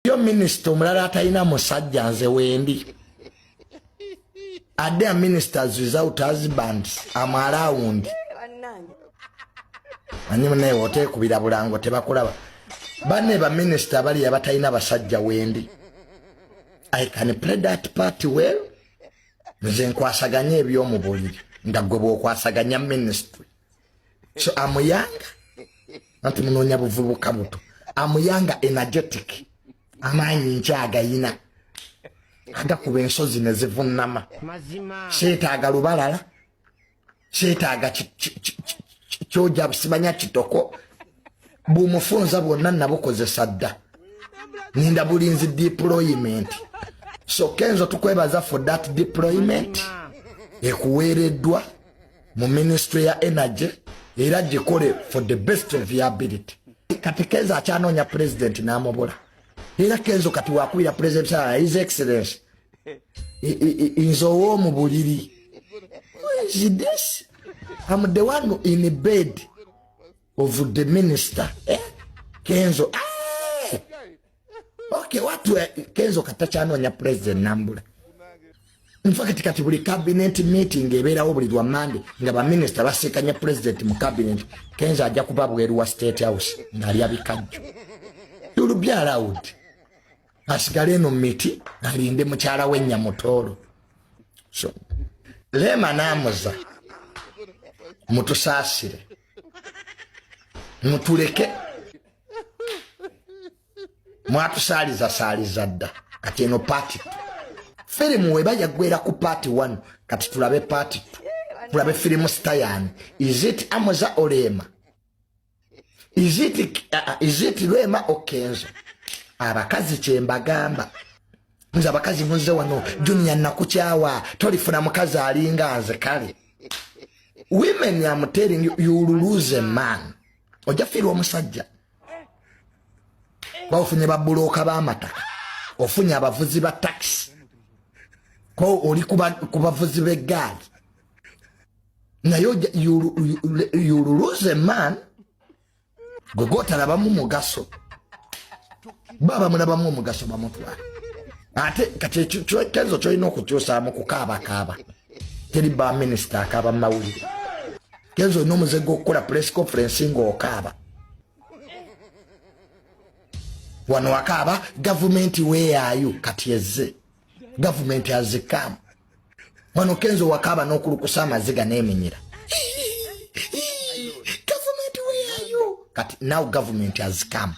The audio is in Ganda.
Yo minister omulala atalina musajja nze wendi. Are there ministers without husbands? I'm around. Anyimu naye oteekubira bulango tebakulaba. Banne ba minister bali abatalina basajja wendi. I can play that part well. Nze nkwasaganya ebyomu buliri nga gwe bw'okwasaganya ministry. So I'm young. Nanti munonya buvubuka buto. I'm young, energetic. Amaanyi nkyagayina. Agakuba ensozi ne zivunnama. Seetaaga lubalala. Seetaaga kyoja busimanya kitoko. Bumufunza bwonna nabukozesa dda. Ninda bulinzi deployment. So Kenzo tukwebaza for that deployment. Ekuweereddwa mu ministry ya energy era gikole for the best of your ability. Kati Kenzo achanoonya president n'amubola. Era Kenzo kati wakuira president his excellency. Inzo mu buliri. What is this? I'm the one in the bed of the minister. Kenzo. Okay, watu Kenzo katachanoonya president n'ambula. In fact, kati buli cabinet meeting ebeerawo buli lwa Monday nga ba minister basekanya president mu cabinet. Kenzo ajja kuba bweru wa state house ng'ali abikajjo. Tulubya allowed. Asigale no miti alinde mukyala we Nyamutoolo. So lema namuza mutusaasire mutuleke mwatusaaliza dda kati eno party firimu we bajja gwera ku party 1 kati tulabe party 2 tulabe firimu stayani. Is it Amuza Olema? Is it Lwema Okenzo? Abakazi kyembagamba nze abakazi muze wano Junior nakukyawa tolifuna mukazi alinga nze kale. Women I'm telling you, you will lose a man. Oja firi omusajja bafunye babuloka b'amataka ofunye abavuzi ba taxi ko oli kubavuzi b'eggaali nayo you lose a man gogotalaba mu mugaso baba mulabamu omugaso bamutwala ate kati Kenzo kyolina okukyusa mu kukaaba teri ba minister akaaba mawulire. Kenzo n'omuze gwokukola press conference ng'okaaba wano akaaba government where are you kati ezze government has come wano Kenzo wakaaba n'okulukusa amaziga n'eminyira government where are you kati now government has come.